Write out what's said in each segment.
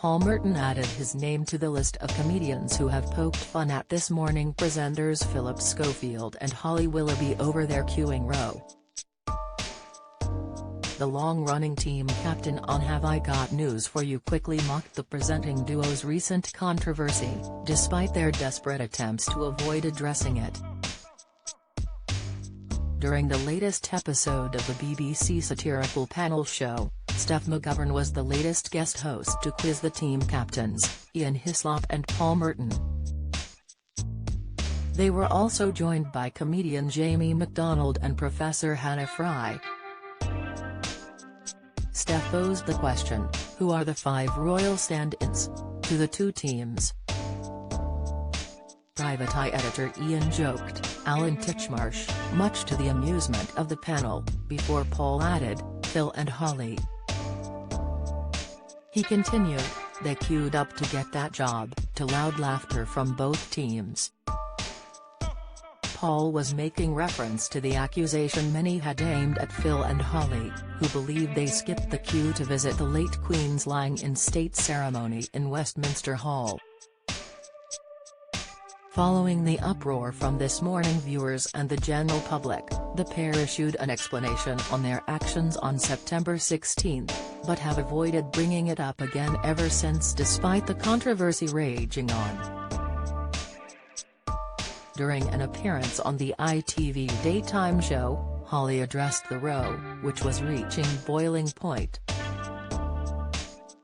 Merton added his name to the list of comedians who have poked fun at This Morning presenters Philip Schofield and Holly Willoughby over their queuing row. The long-running team captain on Have I Got News For You quickly mocked the presenting duo's recent controversy, despite their desperate attempts to avoid addressing it. During the latest episode of the BBC satirical panel show, Steph McGovern was the latest guest host to quiz the team captains, Ian Hislop and Paul Merton. They were also joined by comedian Jamie McDonald and Professor Hannah Fry. Steph posed the question, who are the 5 royal stand-ins to the 2 teams? Private Eye editor Ian joked, Alan Titchmarsh, much to the amusement of the panel, before Paul added, Phil and Holly. He continued, they queued up to get that job, to loud laughter from both teams. Paul was making reference to the accusation many had aimed at Phil and Holly, who believed they skipped the queue to visit the late Queen's lying-in-state ceremony in Westminster Hall. Following the uproar from This Morning viewers and the general public, the pair issued an explanation on their actions on September 16, but have avoided bringing it up again ever since despite the controversy raging on. During an appearance on the ITV daytime show, Holly addressed the row, which was reaching boiling point.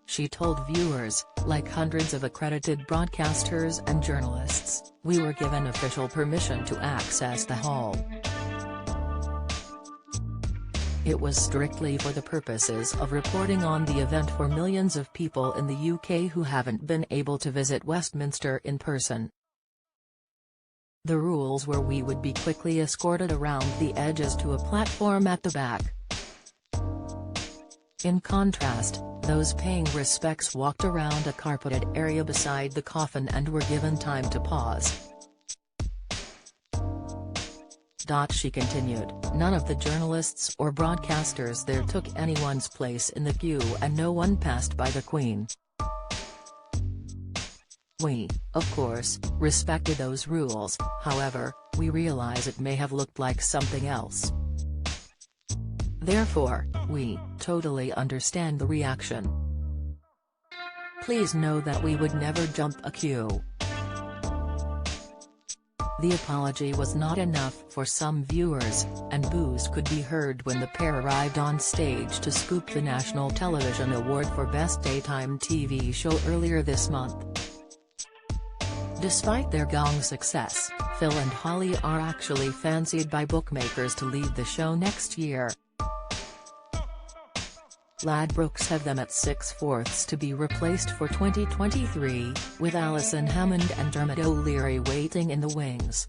She told viewers, like hundreds of accredited broadcasters and journalists, we were given official permission to access the hall. It was strictly for the purposes of reporting on the event for millions of people in the UK who haven't been able to visit Westminster in person. The rules were we would be quickly escorted around the edges to a platform at the back. In contrast, those paying respects walked around a carpeted area beside the coffin and were given time to pause. She continued, none of the journalists or broadcasters there took anyone's place in the queue and no one passed by the Queen. We, of course, respected those rules, however, we realize it may have looked like something else. Therefore, we totally understand the reaction. Please know that we would never jump a queue. The apology was not enough for some viewers, and boos could be heard when the pair arrived on stage to scoop the National Television Award for Best Daytime TV Show earlier this month. Despite their gong success, Phil and Holly are actually fancied by bookmakers to lead the show next year. Ladbrokes have them at 6/4 to be replaced for 2023, with Alison Hammond and Dermot O'Leary waiting in the wings.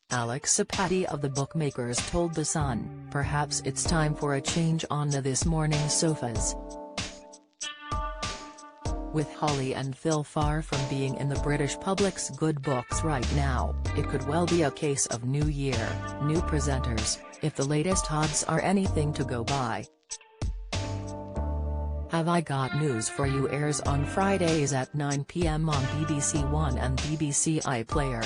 Alex Sapati of the bookmakers told The Sun, perhaps it's time for a change on the This Morning sofas. With Holly and Phil far from being in the British public's good books right now, it could well be a case of new year, new presenters, if the latest odds are anything to go by. Have I Got News For You airs on Fridays at 9 p.m. on BBC One and BBC iPlayer.